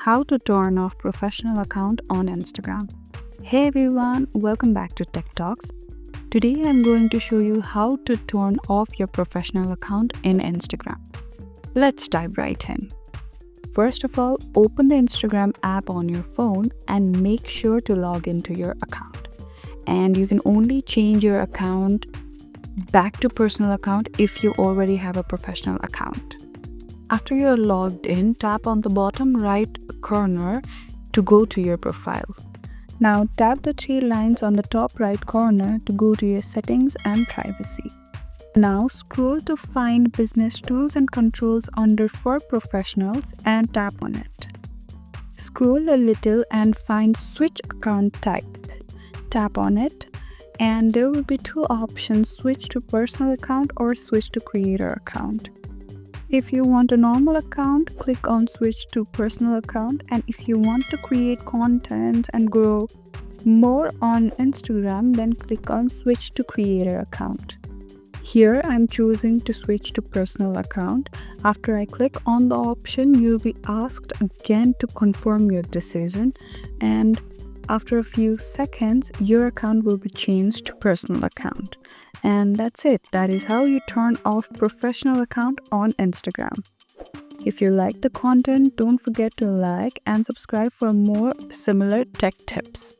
how to turn off professional account on Instagram. Hey everyone, welcome back to Tech Talks. Today I'm going to show you how to turn off your professional account in Instagram. Let's dive right in. First of all, open the Instagram app on your phone and make sure to log into your account. And you can only change your account back to personal account if you already have a professional account. After you're logged in, tap on the bottom right corner to go to your profile. Now tap the three lines on the top right corner to go to your settings and privacy. Now scroll to find business tools and controls under for professionals and tap on it. Scroll a little and find switch account type. Tap on it and there will be two options: switch to personal account or switch to creator account. If you want a normal account, click on switch to personal account, and if you want to create content and grow more on Instagram, then click on switch to creator account. Here I'm choosing to switch to personal account. After I click on the option, you'll be asked again to confirm your decision, and after a few seconds your account will be changed to personal account. And that's it. That is how you turn off professional account on Instagram. If you like the content, don't forget to like and subscribe for more similar tech tips.